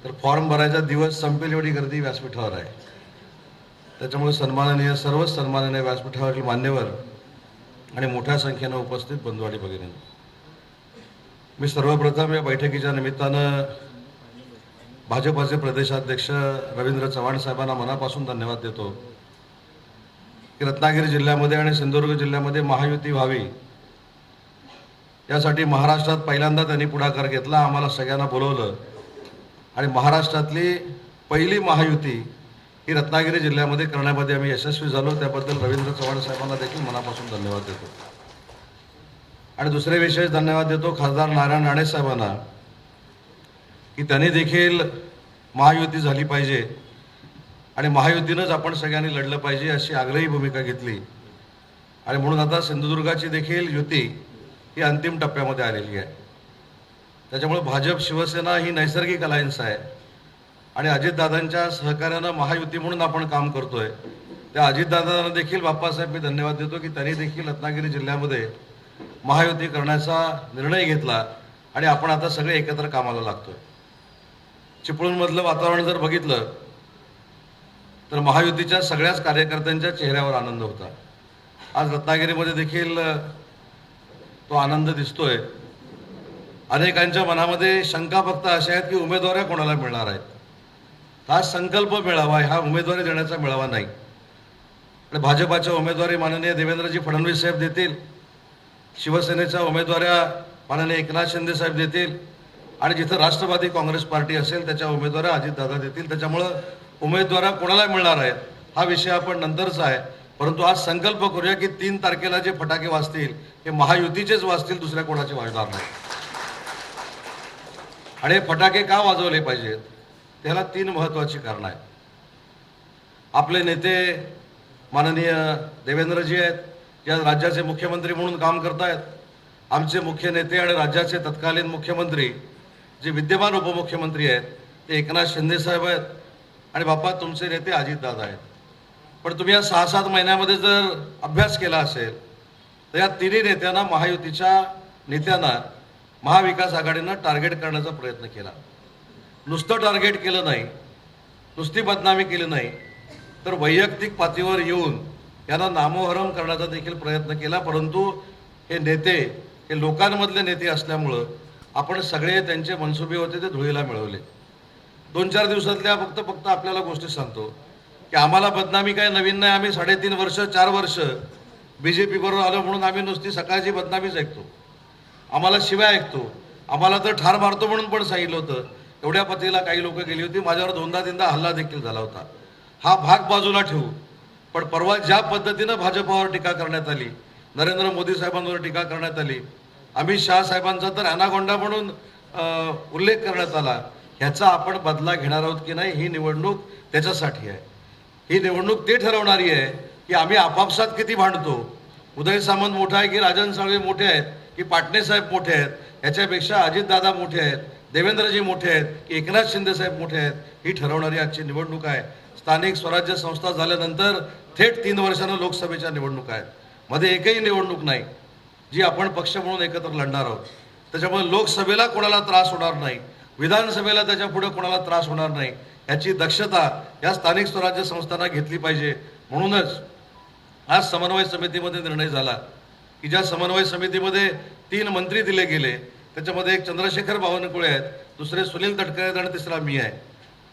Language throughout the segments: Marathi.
तर फॉर्म भरायचा दिवस संपेल एवढी गर्दी व्यासपीठावर आहे. त्याच्यामुळे सर्वच सन्माननीय व्यासपीठावरील मान्यवर आणि मोठ्या संख्येनं उपस्थित बंधू आणि भगिनी, मी सर्वप्रथम या बैठकीच्या निमित्तानं भाजपाचे प्रदेशाध्यक्ष रवींद्र चव्हाण साहेबांना मनापासून धन्यवाद देतो की रत्नागिरी जिल्ह्यामध्ये आणि सिंधुदुर्ग जिल्ह्यामध्ये महायुती व्हावी यासाठी महाराष्ट्रात पहिल्यांदा त्यांनी पुढाकार घेतला, आम्हाला सगळ्यांना बोलवलं आणि महाराष्ट्रातली पहिली महायुती ही रत्नागिरी जिल्ह्यामध्ये करण्यामध्ये आम्ही यशस्वी झालो. त्याबद्दल रवींद्र चव्हाण साहेबांना देखील मनापासून धन्यवाद देतो. आणि दुसरे विशेष धन्यवाद देतो खासदार नारायण राणे साहेबांना की त्यांनी देखील महायुती झाली पाहिजे आणि महायुतीनंच आपण सगळ्यांनी लढलं पाहिजे अशी आग्रही भूमिका घेतली. आणि म्हणून आता सिंधुदुर्गाची देखील युती ही अंतिम टप्प्यामध्ये आलेली आहे. त्याच्यामुळे भाजप शिवसेना ही नैसर्गिक अलायन्स आहे आणि अजितदादांच्या सहकार्यानं महायुती म्हणून आपण काम करतोय. त्या अजितदादांना देखील बाप्पासाहेब मी धन्यवाद देतो की त्यांनी देखील रत्नागिरी जिल्ह्यामध्ये महायुती करण्याचा निर्णय घेतला आणि आपण आता सगळे एकत्र कामाला लागतोय. चिपळूणमधलं वातावरण जर बघितलं तर महायुतीच्या सगळ्याच कार्यकर्त्यांच्या चेहऱ्यावर आनंद होता. आज रत्नागिरीमध्ये देखील तो आनंद दिसतोय. अनेकांच्या मनामध्ये शंका फक्त अशा आहेत की उमेदवाऱ्या कोणाला मिळणार आहेत. हा संकल्प मेळावा आहे, हा उमेदवारी देण्याचा मेळावा नाही. आणि भाजपाच्या उमेदवारी माननीय देवेंद्रजी फडणवीस साहेब देतील, शिवसेनेच्या उमेदवाऱ्या माननीय एकनाथ शिंदे साहेब देतील आणि जिथं राष्ट्रवादी काँग्रेस पार्टी असेल त्याच्या उमेदवाऱ्या अजितदादा देतील. त्याच्यामुळं उमेदवाऱ्या कोणाला मिळणार आहेत हा विषय आपण नंतरचा आहे. परंतु आज संकल्प करूया की 3 तारखेला जे फटाके वाजतील हे महायुतीचेच वाजतील, दुसऱ्या कोणाचे वाजणार नाही. आणि हे फटाके का वाजवले पाहिजेत त्याला 3 महत्त्वाची कारणं आहेत. आपले नेते माननीय देवेंद्रजी आहेत, जे आज राज्याचे मुख्यमंत्री म्हणून काम करतायत. आमचे मुख्य नेते आणि राज्याचे तत्कालीन मुख्यमंत्री जे विद्यमान उपमुख्यमंत्री आहेत ते एकनाथ शिंदे साहेब आहेत आणि बाप्पा तुमचे नेते अजितदादा आहेत. पण तुम्ही या 6-7 महिन्यामध्ये जर अभ्यास केला असेल तर या तिन्ही नेत्यांना, महायुतीच्या नेत्यांना महाविकास आघाडीनं टार्गेट करण्याचा प्रयत्न केला. नुसतं टार्गेट केलं नाही, नुसती बदनामी केली नाही, तर वैयक्तिक पातळीवर येऊन यांना नामोहरम करण्याचा देखील प्रयत्न केला. परंतु हे नेते हे लोकांमधले नेते असल्यामुळं आपण सगळे त्यांचे मनसुबे होते ते धुळीला मिळवले. 2-4 दिवसातल्या फक्त आपल्याला गोष्टी सांगतो की आम्हाला बदनामी काय नवीन नाही. आम्ही 3.5 वर्ष 4 वर्ष BJP बरोबर आलो म्हणून आम्ही नुसती सकाळची बदनामीच ऐकतो, आम्हाला शिवाय ऐकतो. आम्हाला तर ठार मारतो म्हणून पण सांगितलं होतं. एवढ्या पतीला काही लोक गेली होती, माझ्यावर 2दा-3दा हल्ला देखील झाला होता. हा भाग बाजूला ठेवू, पण परवा ज्या पद्धतीनं भाजपावर टीका करण्यात आली, नरेंद्र मोदी साहेबांवर टीका करण्यात आली, अमित शहा साहेबांचा तर अनाकोंडा म्हणून उल्लेख करण्यात आला, ह्याचा आपण बदला घेणार आहोत की नाही ही निवडणूक त्याच्यासाठी आहे. ही निवडणूक ते ठरवणारी आहे की आम्ही आपापसात किती भांडतो. उदय सामंत मोठा आहे की राजन साळवे मोठे आहेत की पाटणे साहेब मोठे आहेत, याच्यापेक्षा अजितदादा मोठे आहेत, देवेंद्रजी मोठे आहेत की एकनाथ शिंदे साहेब मोठे आहेत, ही ठरवणारी आजची निवडणूक आहे. स्थानिक स्वराज्य संस्था झाल्यानंतर थेट 3 वर्षानं लोकसभेच्या निवडणुका आहेत. मध्ये एकही निवडणूक नाही जी आपण पक्ष म्हणून एकत्र लढणार आहोत. त्याच्यामुळे लोकसभेला कोणाला त्रास होणार नाही, विधानसभेला त्याच्या पुढे कोणाला त्रास होणार नाही, याची दक्षता या स्थानिक स्वराज्य संस्थांना घेतली पाहिजे. म्हणूनच आज समन्वय समितीमध्ये निर्णय झाला की ज्या समन्वय समितीमध्ये 3 मंत्री दिले गेले त्याच्यामध्ये एक चंद्रशेखर बावनकुळे आहेत, दुसरे सुनील तटकरे आहेत आणि तिसरा मी आहे.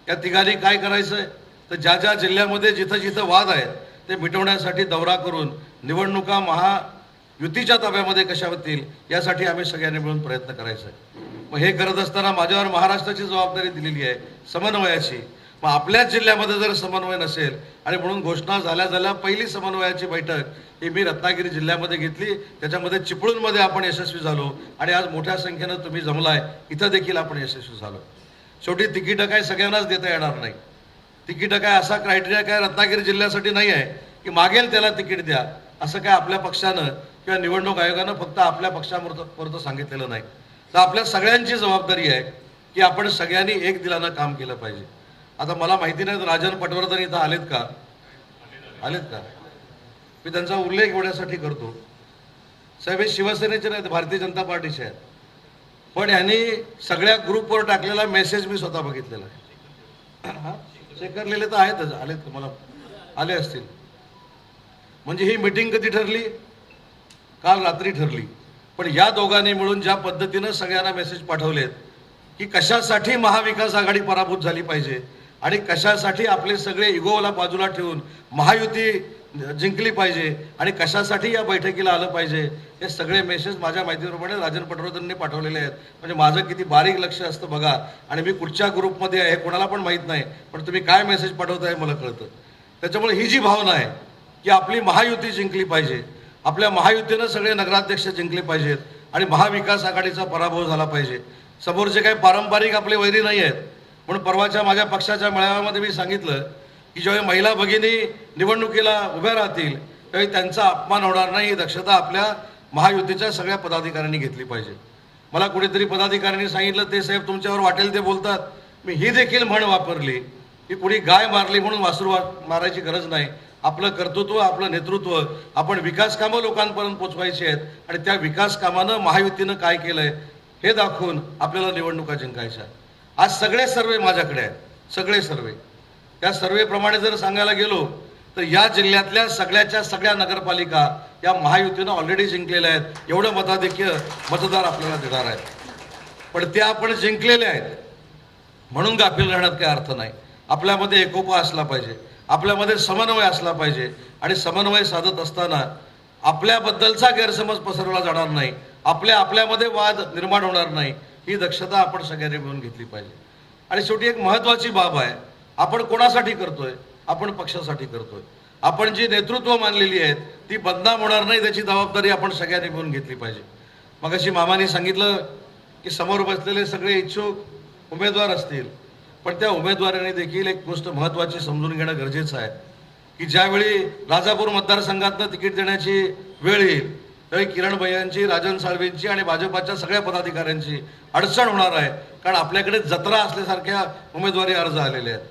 या तिघांनी काय करायचं आहे तर ज्या ज्या जिल्ह्यामध्ये जिथं वाद आहेत ते मिटवण्यासाठी दौरा करून निवडणुका महायुतीच्या ताब्यामध्ये कशा होतील यासाठी आम्ही सगळ्यांनी मिळून प्रयत्न करायचा आहे. मग हे करत असताना माझ्यावर महाराष्ट्राची जबाबदारी दिलेली आहे समन्वयाची. मग आपल्याच जिल्ह्यामध्ये जर समन्वय नसेल आणि म्हणून घोषणा झाल्या पहिली समन्वयाची बैठक ही मी रत्नागिरी जिल्ह्यामध्ये घेतली. त्याच्यामध्ये चिपळूणमध्ये आपण यशस्वी झालो आणि आज मोठ्या संख्येनं तुम्ही जमलाय, इथं देखील आपण यशस्वी झालो. शेवटी तिकीटं काय सगळ्यांनाच देता येणार नाही. तिकीटं काय असा क्रायटेरिया काय रत्नागिरी जिल्ह्यासाठी नाही आहे की मागेल त्याला तिकीट द्या, असं काय आपल्या पक्षानं किंवा निवडणूक आयोगानं फक्त आपल्या पक्षापुरतं सांगितलेलं नाही. तर आपल्या सगळ्यांची जबाबदारी आहे की आपण सगळ्यांनी एक दिलानं काम केलं पाहिजे. आता मला माहिती नाही राजन पटवर्धन इथं आलेत का? मी त्यांचा उल्लेख एवढ्यासाठी करतो, साहेब हे शिवसेनेचे नाहीत, भारतीय जनता पार्टीचे आहेत. पण यांनी सगळ्या ग्रुपवर टाकलेला मेसेज मी स्वतः बघितलेला आहे. स्वीकारलेले तर आहेतच, आलेत तुम्हाला आले असतील. म्हणजे ही मीटिंग कधी ठरली? काल रात्री ठरली. पण या दोघांनी मिळून ज्या पद्धतीनं सगळ्यांना मेसेज पाठवलेत की कशासाठी महाविकास आघाडी पराभूत झाली पाहिजे आणि कशासाठी आपले सगळे इगोला बाजूला ठेवून महायुती जिंकली पाहिजे आणि कशासाठी या बैठकीला आलं पाहिजे, हे सगळे मेसेज माझ्या माहितीप्रमाणे राजन पटवर्धनने पाठवलेले आहेत. म्हणजे माझं किती बारीक लक्ष असतं बघा. आणि मी कुठच्या ग्रुपमध्ये आहे कोणाला पण माहीत नाही, पण तुम्ही काय मेसेज पाठवताय मला कळतं. त्याच्यामुळे ही जी भावना आहे की आपली महायुती जिंकली पाहिजे, आपल्या महायुतीनं सगळे नगराध्यक्ष जिंकले पाहिजेत आणि महाविकास आघाडीचा पराभव झाला पाहिजे. समोरचे काही पारंपरिक आपले वैरी नाही आहेत. म्हणून परवाच्या माझ्या पक्षाच्या मेळाव्यामध्ये मी सांगितलं की ज्यावेळी महिला भगिनी निवडणुकीला उभ्या राहतील त्यावेळी त्यांचा अपमान होणार नाही, ही दक्षता आपल्या महायुतीच्या सगळ्या पदाधिकाऱ्यांनी घेतली पाहिजे. मला कुणीतरी पदाधिकाऱ्यांनी सांगितलं, ते साहेब तुमच्यावर वाटेल ते बोलतात. मी ही देखील म्हण वापरली की कुणी गाय मारली म्हणून वासरू मारायची गरज नाही. आपलं कर्तृत्व, आपलं नेतृत्व, आपण विकास कामं लोकांपर्यंत पोचवायची आहेत आणि त्या विकास कामानं महायुतीनं काय केलंय हे दाखवून आपल्याला निवडणुका जिंकायच्या. आज सगळे सर्वे माझ्याकडे आहेत, सगळे सर्वे. त्या सर्वेप्रमाणे जर सांगायला गेलो तर या जिल्ह्यातल्या सगळ्या नगरपालिका या महायुतीनं ऑलरेडी जिंकलेल्या आहेत. एवढं मताधिक्य मतदार आपल्याला देणार आहेत. पण त्या आपण जिंकलेले आहेत म्हणून गाफील राहण्यात काही अर्थ नाही. आपल्यामध्ये एकोपा असला पाहिजे, आपल्यामध्ये समन्वय असला पाहिजे आणि समन्वय साधत असताना आपल्याबद्दलचा गैरसमज पसरवला जाणार नाही, आपल्यामध्ये वाद निर्माण होणार नाही, ही दक्षता आपण सगळ्यांनी मिळून घेतली पाहिजे. आणि शेवटी एक महत्त्वाची बाब आहे, आपण कोणासाठी करतोय? आपण पक्षासाठी करतोय. आपण जी नेतृत्व मानलेली आहेत ती बदनाम होणार नाही, त्याची जबाबदारी आपण सगळ्यांनी मिळून घेतली पाहिजे. मगाशी मामाने सांगितलं की समोर बसलेले सगळे इच्छुक उमेदवार असतील, पण त्या उमेदवारांनी देखील एक गोष्ट महत्त्वाची समजून घेणं गरजेचं आहे की ज्यावेळी राजापूर मतदारसंघातनं तिकीट देण्याची वेळ येईल त्यावेळी किरण भैयांची, राजन साळवेंची आणि भाजपाच्या सगळ्या पदाधिकाऱ्यांची अडचण होणार आहे. कारण आपल्याकडे जत्रा असल्यासारख्या उमेदवारी अर्ज आलेले आहेत.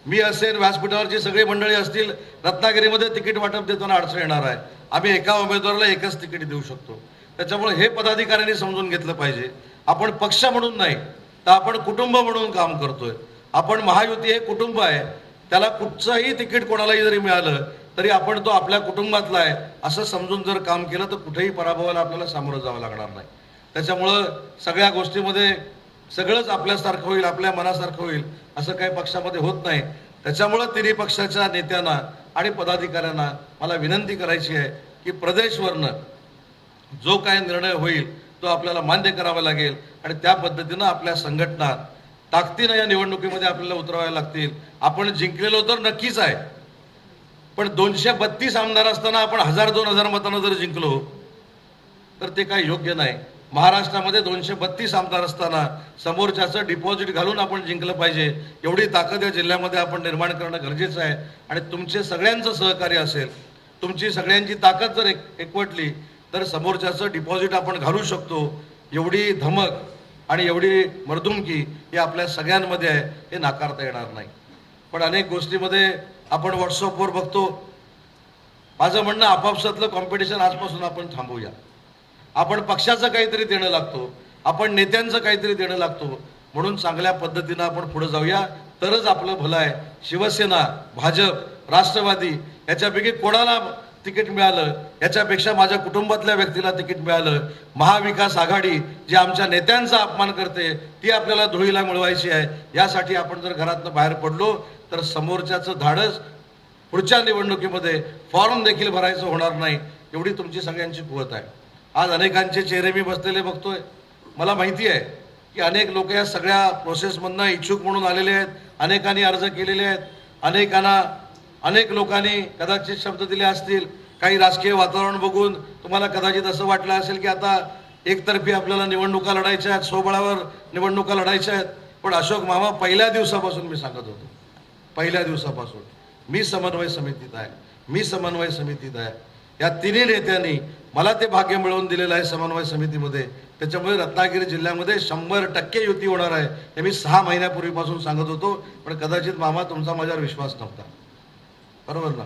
मी असेल, व्यासपीठावरची सगळी मंडळी असतील, रत्नागिरीमध्ये तिकीट वाटप देताना अडचण येणार आहे. आम्ही एका उमेदवाराला एकच तिकीट देऊ शकतो. त्याच्यामुळे हे पदाधिकाऱ्यांनी समजून घेतलं पाहिजे. आपण पक्ष म्हणून नाही तर आपण कुटुंब म्हणून काम करतोय. आपण महायुती हे कुटुंब आहे, त्याला कुठचंही तिकीट कोणालाही जरी मिळालं तरी आपण तो आपल्या कुटुंबातला आहे असं समजून जर काम केलं तर कुठेही पराभवाला आपल्याला सामोरं जावं लागणार नाही. त्याच्यामुळं सगळ्या गोष्टीमध्ये सगळंच आपल्यासारखं होईल, आपल्या मनासारखं होईल असं काही पक्षामध्ये होत नाही. त्याच्यामुळं तिन्ही पक्षाच्या नेत्यांना आणि पदाधिकाऱ्यांना मला विनंती करायची आहे की प्रदेशवरनं जो काय निर्णय होईल तो आपल्याला मान्य करावा लागेल आणि त्या पद्धतीनं आपल्या संघटना ताकदीनं या निवडणुकीमध्ये आपल्याला उतरवायला लागतील. आपण जिंकलेलो तर नक्कीच आहे, पण 232 आमदार असताना आपण 1000-2000 मतांना जर जिंकलो तर ते काही योग्य नाही. महाराष्ट्रामध्ये 232 आमदार असताना समोरच्याचं डिपॉझिट घालून आपण जिंकलं पाहिजे. एवढी ताकद या जिल्ह्यामध्ये आपण निर्माण करणं गरजेचं आहे आणि तुमचे सगळ्यांचं सहकार्य असेल, तुमची सगळ्यांची ताकद जर एकवटली तर समोरच्याचं डिपॉझिट आपण घालू शकतो. एवढी धमक आणि एवढी मर्दुमकी ही आपल्या सगळ्यांमध्ये आहे, हे नाकारता येणार नाही. पण अनेक गोष्टीमध्ये आपण व्हॉट्सअपवर बघतो. माझं म्हणणं आपापसातलं कॉम्पिटिशन आजपासून आपण थांबवूया. आपण पक्षाचं काहीतरी देणं लागतो, आपण नेत्यांचं काहीतरी देणं लागतो, म्हणून चांगल्या पद्धतीनं आपण पुढे जाऊया तरच आपलं भलं आहे. शिवसेना, भाजप, राष्ट्रवादी याच्यापैकी कोणाला तिकीट मिळालं, याच्यापेक्षा माझ्या कुटुंबातल्या व्यक्तीला तिकीट मिळालं. महाविकास आघाडी जी आमच्या नेत्यांचा अपमान करते ती आपल्याला धुळीला मिळवायची आहे. यासाठी आपण जर घरातनं बाहेर पडलो तर समोरच्याचं धाडस पुढच्या निवडणुकीमध्ये फॉर्म देखील भरायचं होणार नाही. एवढी तुमची सगळ्यांची कुवत आहे. आज अनेकांचे चेहरे मी बसलेले बघतोय. मला माहिती आहे की अनेक लोक या सगळ्या प्रोसेसमधनं इच्छुक म्हणून आलेले आहेत, अनेकांनी अर्ज केलेले आहेत, अनेक लोकांनी कदाचित शब्द दिले असतील. काही राजकीय वातावरण बघून तुम्हाला कदाचित असं वाटलं असेल की आता एकतर्फी आपल्याला निवडणुका लढायच्या आहेत, स्वबळावर निवडणुका लढायच्या आहेत. पण अशोक मामा, पहिल्या दिवसापासून मी सांगत होतो, पहिल्या दिवसापासून मी समन्वय समितीत आहे. या तिन्ही नेत्यांनी मला ते भाग्य मिळवून दिलेलं आहे समन्वय समितीमध्ये. त्याच्यामुळे रत्नागिरी जिल्ह्यामध्ये 100% युती होणार आहे हे मी 6 महिन्यापूर्वीपासून सांगत होतो. पण कदाचित मामा तुमचा माझ्यावर विश्वास नव्हता, बरोबर ना?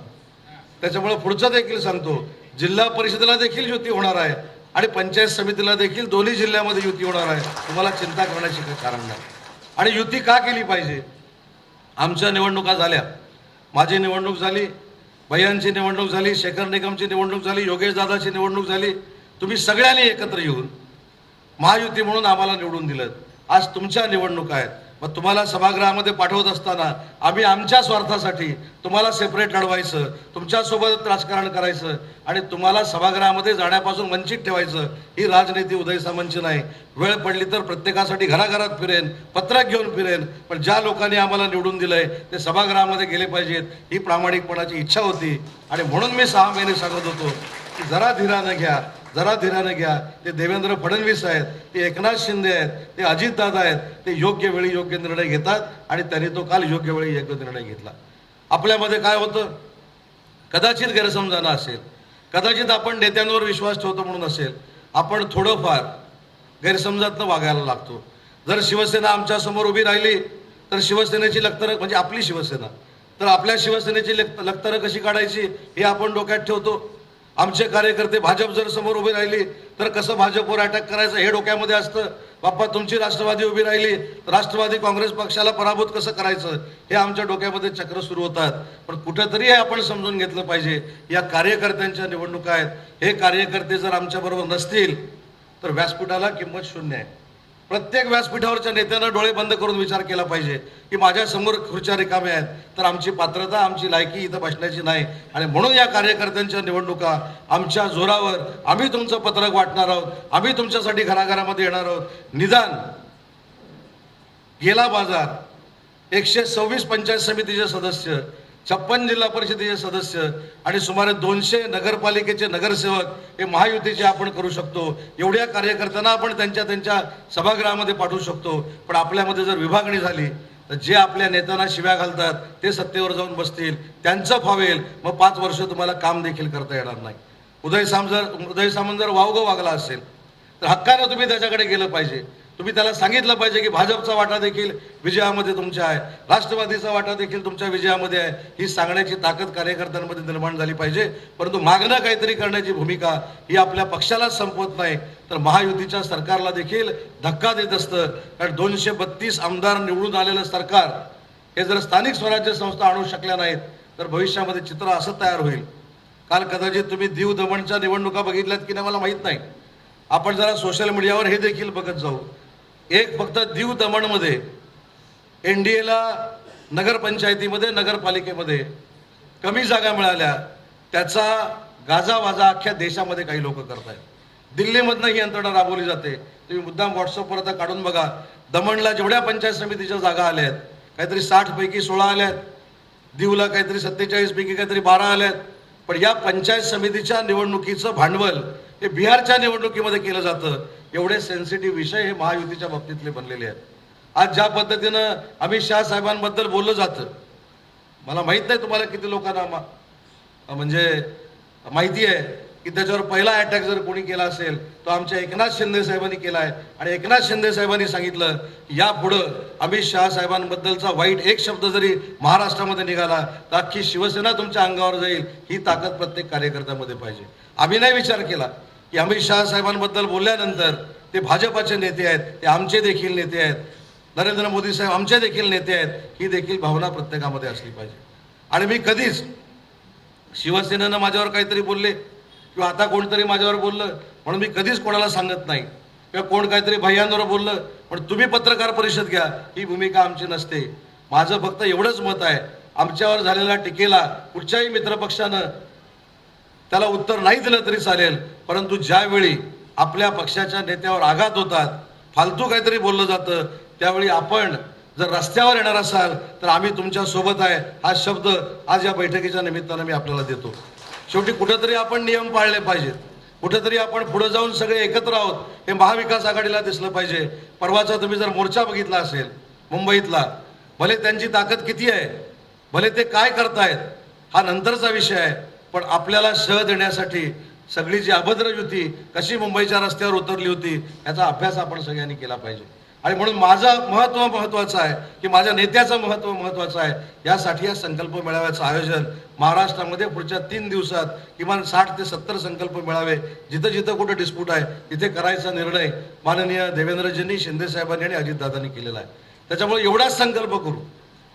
त्याच्यामुळे पुढचं देखील सांगतो, जिल्हा परिषदेला देखील युती होणार आहे. आणि पंचायत समितीला देखील दोन्ही जिल्ह्यामध्ये युती होणार आहे. तुम्हाला चिंता करण्याची काही कारण नाही. आणि युती का केली पाहिजे? आमच्या निवडणुका झाल्या, माझी निवडणूक झाली, भैयांची निवडणूक झाली, शेखर निकमची निवडणूक झाली, योगेश दादाची निवडणूक झाली. तुम्ही सगळ्यांनी एकत्र येऊन महायुती म्हणून आम्हाला निवडून दिलं. आज तुमच्या निवडणुका आहेत. मग तुम्हाला सभागृहामध्ये पाठवत असताना आम्ही आमच्या स्वार्थासाठी तुम्हाला सेपरेट लढवायचं, तुमच्यासोबत राजकारण करायचं आणि तुम्हाला सभागृहामध्ये जाण्यापासून वंचित ठेवायचं, ही राजनीती उदय सामंतची नाही. वेळ पडली तर प्रत्येकासाठी घराघरात फिरेन, पत्रक घेऊन फिरेन, पण ज्या लोकांनी आम्हाला निवडून दिलंय ते सभागृहामध्ये गेले पाहिजेत, ही प्रामाणिकपणाची इच्छा होती. आणि म्हणून मी 6 महिने सांगत होतो की जरा धीरानं घ्या, जरा धीरानं घ्या. ते देवेंद्र फडणवीस आहेत, ते एकनाथ शिंदे आहेत, ते अजितदादा आहेत, ते योग्य वेळी योग्य निर्णय घेतात आणि त्यांनी तो काल योग्य वेळी योग्य निर्णय घेतला. आपल्यामध्ये काय होतं, कदाचित गैरसमजानं असेल, कदाचित आपण नेत्यांवर विश्वास ठेवतो म्हणून असेल, आपण थोडंफार गैरसमजातनं वागायला लागतो. जर शिवसेना आमच्या समोर उभी राहिली तर शिवसेनेची लखतरं, म्हणजे आपली शिवसेना, तर आपल्या शिवसेनेची लखतरं कशी काढायची हे आपण डोक्यात ठेवतो. आमचे कार्यकर्ते भाजप जर समोर उभी राहिली तर कसं भाजपवर अटॅक करायचं हे डोक्यामध्ये असतं. बाप्पा तुमची राष्ट्रवादी उभी राहिली तर राष्ट्रवादी काँग्रेस पक्षाला पराभूत कसं करायचं हे आमच्या डोक्यामध्ये चक्र सुरू होतात. पण कुठंतरी हे आपण समजून घेतलं पाहिजे, या कार्यकर्त्यांच्या निवडणुका आहेत. हे कार्यकर्ते जर आमच्याबरोबर नसतील तर व्यासपीठाला किंमत शून्य आहे. प्रत्येक व्यासपीठावरच्या नेत्यानं डोळे बंद करून विचार केला पाहिजे की माझ्या समोर खुर्च्या रिकाम्या आहेत तर आमची पात्रता, आमची लायकी इथं बसण्याची नाही. आणि म्हणून या कार्यकर्त्यांच्या निवडणुका आमच्या जोरावर, आम्ही तुमचं पत्रक वाटणार आहोत, आम्ही तुमच्यासाठी घराघरामध्ये येणार आहोत. निदान गेला बाजार 126 पंचायत समितीचे सदस्य, 56 जिल्हा परिषदेचे सदस्य आणि सुमारे 200 नगरपालिकेचे नगरसेवक हे महायुतीचे आपण करू शकतो. एवढ्या कार्यकर्त्यांना आपण त्यांच्या सभागृहामध्ये पाठवू शकतो. पण आपल्यामध्ये जर विभागणी झाली तर जे आपल्या नेत्यांना शिव्या घालतात ते सत्तेवर जाऊन बसतील, त्यांचं फावेल, मग 5 वर्ष तुम्हाला काम देखील करता येणार नाही. उदय सामंत जर वावगं वागला असेल तर हक्कानं तुम्ही त्याच्याकडे गेलं पाहिजे. तुम्ही त्याला सांगितलं पाहिजे की भाजपचा वाटा देखील विजयामध्ये तुमच्या आहे, राष्ट्रवादीचा वाटा देखील तुमच्या विजयामध्ये आहे. ही सांगण्याची ताकद कार्यकर्त्यांमध्ये निर्माण झाली पाहिजे. परंतु मागणं काहीतरी करण्याची भूमिका ही आपल्या पक्षालाच संपवत नाही तर महायुतीच्या सरकारला देखील धक्का देत असतं. कारण 232 आमदार निवडून आलेलं सरकार हे जर स्थानिक स्वराज्य संस्था आणू शकल्या नाहीत तर भविष्यामध्ये चित्र असं तयार होईल. काल कदाचित तुम्ही दीव दमणच्या निवडणुका बघितल्यात की नाही मला माहीत नाही. आपण जरा सोशल मीडियावर हे देखील बघत जाऊ. एक फक्त दीव दमणमध्ये एनडीएला नगरपंचायतीमध्ये, नगरपालिकेमध्ये कमी जागा मिळाल्या, त्याचा गाजावाजा अख्ख्या देशामध्ये काही लोक करतायत. दिल्लीमधनं ही यंत्रणा राबवली जाते. तुम्ही मुद्दाम व्हॉट्सअपवर आता काढून बघा. दमणला जेवढ्या पंचायत समितीच्या जागा आल्या आहेत काहीतरी 60 पैकी 16 आल्या आहेत, दीवला काहीतरी 47 पैकी काहीतरी 12 आल्या आहेत. पण या पंचायत समितीच्या निवडणुकीचं भांडवल हे बिहारच्या निवडणुकीमध्ये केलं जातं. एवढे सेन्सिटिव्ह विषय हे महायुतीच्या बाबतीतले बनलेले आहेत. आज ज्या पद्धतीनं अमित शहा साहेबांबद्दल बोललं जातं, मला माहीत नाही तुम्हाला किती लोकांना म्हणजे माहिती आहे की त्याच्यावर पहिला अटॅक जर कोणी केला असेल तो आमच्या एकनाथ शिंदे साहेबांनी केला आहे. आणि एकनाथ शिंदे साहेबांनी सांगितलं की यापुढं अमित शहा साहेबांबद्दलचा वाईट एक शब्द जरी महाराष्ट्रामध्ये निघाला तर अख्खी शिवसेना तुमच्या अंगावर जाईल. ही ताकद प्रत्येक कार्यकर्त्यामध्ये पाहिजे. आम्ही नाही विचार केला की अमित शहा साहेबांबद्दल बोलल्यानंतर ते भाजपाचे नेते आहेत, ते आमचे देखील नेते आहेत, नरेंद्र मोदी साहेब आमचे देखील नेते आहेत. ही देखील भावना प्रत्येकामध्ये असली पाहिजे. आणि मी कधीच शिवसेनेनं माझ्यावर काहीतरी बोलले किंवा आता कोणतरी माझ्यावर बोललं म्हणून मी कधीच कोणाला सांगत नाही, किंवा कोण काहीतरी भैयांवर बोललं पण तुम्ही पत्रकार परिषद घ्या, ही भूमिका आमची नसते. माझं फक्त एवढंच मत आहे, आमच्यावर झालेल्या टीकेला कुठच्याही मित्रपक्षानं त्याला उत्तर नाही दिलं तरी चालेल, परंतु ज्यावेळी आपल्या पक्षाच्या नेत्यावर आघात होतात, फालतू काहीतरी बोललं जातं, त्यावेळी आपण जर रस्त्यावर येणार असाल तर आम्ही तुमच्या सोबत आहे हा शब्द आज या बैठकीच्या निमित्तानं मी आपल्याला देतो. शेवटी कुठेतरी आपण नियम पाळले पाहिजेत, कुठेतरी आपण पुढे जाऊन सगळे एकत्र आहोत हे महाविकास आघाडीला दिसलं पाहिजे. परवाचा तुम्ही जर मोर्चा बघितला असेल मुंबईतला, भले त्यांची ताकद किती आहे, भले ते काय करतायत हा नंतरचा विषय आहे, पण आपल्याला शह देण्यासाठी सगळी जी अभद्र युती कशी मुंबईच्या रस्त्यावर उतरली होती याचा अभ्यास आपण सगळ्यांनी केला पाहिजे. आणि म्हणून माझं महत्त्वाचं आहे की माझ्या नेत्याचं महत्त्वाचं आहे. यासाठी या संकल्प मेळाव्याचं आयोजन महाराष्ट्रामध्ये पुढच्या 3 दिवसात किमान 60 ते 70 संकल्प मेळावे जिथं जिथं कुठं डिस्प्यूट आहे तिथे करायचा निर्णय माननीय देवेंद्रजींनी, शिंदे साहेबांनी आणि अजितदादांनी केलेला आहे. त्याच्यामुळे एवढाच संकल्प करू.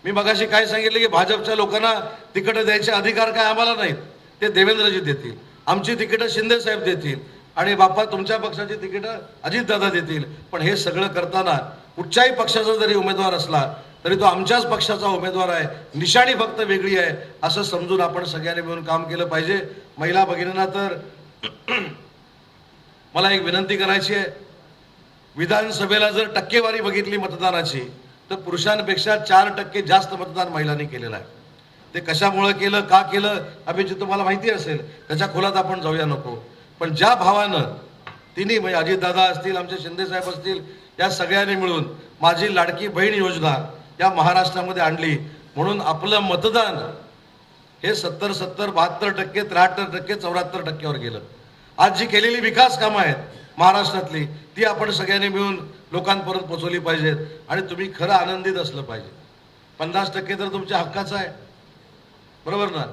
मी मगाशी काय सांगितलं की भाजपच्या लोकांना तिकीट द्यायचे अधिकार काय आम्हाला नाहीत, ते देवेंद्रजी देतील. आमची तिकीटं शिंदे साहेब देतील आणि बाप्पा तुमच्या पक्षाची तिकीटं अजितदादा देतील. पण हे सगळं करताना कुठच्याही पक्षाचा जरी उमेदवार असला तरी तो आमच्याच पक्षाचा उमेदवार आहे, निशाणी फक्त वेगळी आहे असं समजून आपण सगळ्यांनी मिळून काम केलं पाहिजे. महिला भगिनींना तर मला एक विनंती करायची आहे, विधानसभेला जर टक्केवारी बघितली मतदानाची तर पुरुषांपेक्षा 4% जास्त मतदान महिलांनी केलेलं आहे. ते कशामुळे केलं, का केलं, अभिजित तुम्हाला माहिती असेल, त्याच्या खोलात आपण जाऊया नको. पण ज्या भावानं तिन्ही म्हणजे अजितदादा असतील, आमचे शिंदे साहेब असतील, या सगळ्यांनी मिळून माझी लाडकी बहीण योजना या महाराष्ट्रामध्ये आणली, म्हणून आपलं मतदान हे 70, 72%, 73%, 74%वर गेलं. आज जी केलेली विकास कामं आहेत महाराष्ट्रातली ती आपण सगळ्यांनी मिळून लोकांपर्यंत पोहोचवली पाहिजेत आणि तुम्ही खरं आनंदित असलं पाहिजे. 50% तर तुमच्या हक्काचं आहे, बरोबर ना.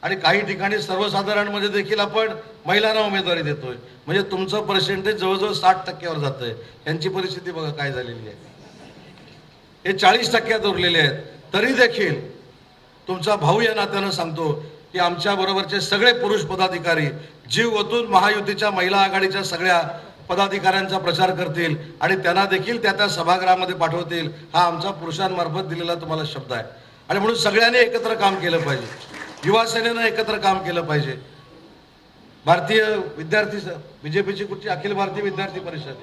आणि काही ठिकाणी सर्वसाधारणमध्ये देखील आपण महिलांना उमेदवारी देतोय, म्हणजे तुमचं पर्सेंटेज जवळजवळ 60%वर जातंय. यांची परिस्थिती बघा काय झालेली आहे. हे 40%त उरलेले आहेत. तरी देखील तुमचा भाऊ या नात्यानं सांगतो की आमच्या बरोबरचे सगळे पुरुष पदाधिकारी जीव ओतून महायुतीच्या महिला आघाडीच्या सगळ्या पदाधिकाऱ्यांचा प्रचार करतील आणि त्यांना देखील त्या सभागृहामध्ये पाठवतील. हा आमचा पुरुषांमार्फत दिलेला तुम्हाला शब्द आहे. आणि म्हणून सगळ्यांनी एकत्र काम केलं पाहिजे. युवा सेनेनं एकत्र काम केलं पाहिजे. भारतीय विद्यार्थी बीजेपीची कुठची अखिल भारतीय विद्यार्थी परिषद,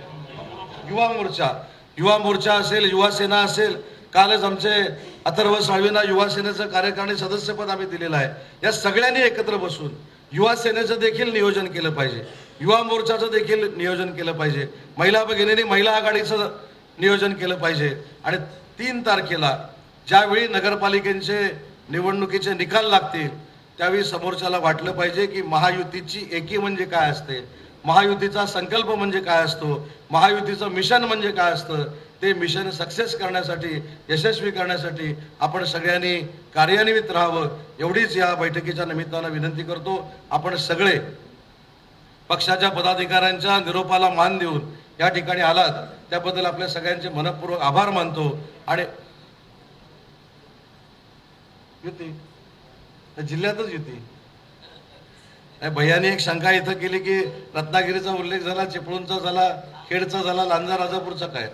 युवा मोर्चा असेल, युवा सेना असेल. कालच आमचे अथर्व साळवींना युवा सेनेचं कार्यकारिणी सदस्यपद आम्ही दिलेलं आहे. या सगळ्यांनी एकत्र बसून युवा सेनेचं देखील नियोजन केलं पाहिजे, युवा मोर्चाचं देखील नियोजन केलं पाहिजे, महिला भगिनींनी महिला आघाडीचं नियोजन केलं पाहिजे. आणि 3 तारखेला ज्यावेळी नगरपालिकेचे निवडणुकीचे निकाल लागतील त्यावेळी समोरच्याला वाटलं पाहिजे की महायुतीची एकी म्हणजे काय असते, महायुतीचा संकल्प म्हणजे काय असतो, महायुतीचं मिशन म्हणजे काय असतं. ते मिशन सक्सेस करण्यासाठी, यशस्वी करण्यासाठी आपण सगळ्यांनी कार्यान्वित राहावं एवढीच या बैठकीच्या निमित्तानं विनंती करतो. आपण सगळे पक्षाच्या पदाधिकाऱ्यांच्या निरोपाला मान देऊन या ठिकाणी आलात त्याबद्दल आपल्या सगळ्यांचे मनपूर्वक आभार मानतो. आणि युती जिल्ह्यातच युती. भैयाने एक शंका इथं केली की रत्नागिरीचा उल्लेख झाला, चिपळूणचा झाला, खेडचा झाला, लांजा राजापूरचा काय.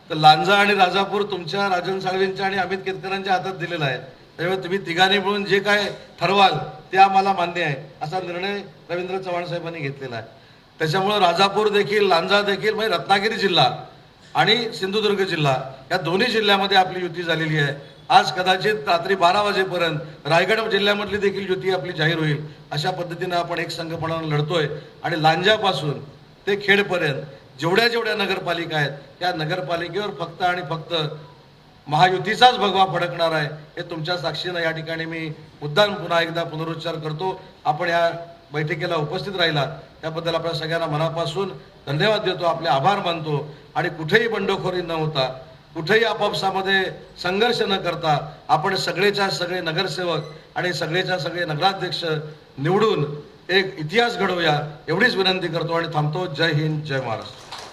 तर लांजा आणि राजापूर तुमच्या राजन साळवींच्या आणि अमित केतकरांच्या हातात दिलेला आहे. त्यामुळे तुम्ही तिघांनी मिळून जे काय ठरवाल ते आम्हाला मान्य आहे असा निर्णय रवींद्र चव्हाण साहेबांनी घेतलेला आहे. त्याच्यामुळे राजापूर देखील, लांजा देखील, म्हणजे रत्नागिरी जिल्हा आणि सिंधुदुर्ग जिल्हा या दोन्ही जिल्ह्यामध्ये आपली युती झालेली आहे. आज कदाचित रात्री 12 वाजेपर्यंत रायगड जिल्ह्यामधली देखील युती आपली जाहीर होईल. अशा पद्धतीने आपण एक संघपणानं लढतोय. आणि लांजापासून ते खेडपर्यंत जेवढ्या नगरपालिका आहेत त्या नगरपालिकेवर फक्त आणि फक्त महायुतीचाच भगवा फडकणार आहे हे तुमच्या साक्षीनं या ठिकाणी मी मुद्दाम पुन्हा एकदा पुनरुच्चार करतो. आपण या बैठकीला उपस्थित राहिला त्याबद्दल आपल्या सगळ्यांना मनापासून धन्यवाद देतो, आपले आभार मानतो. आणि कुठेही बंडखोरी न होता, कुठेही आपापसामध्ये संघर्ष न करता आपण सगळेच्या सगळे नगरसेवक आणि सगळेच्या सगळे नगराध्यक्ष निवडून एक इतिहास घडवूया एवढीच विनंती करतो आणि थांबतो. जय हिंद, जय महाराष्ट्र.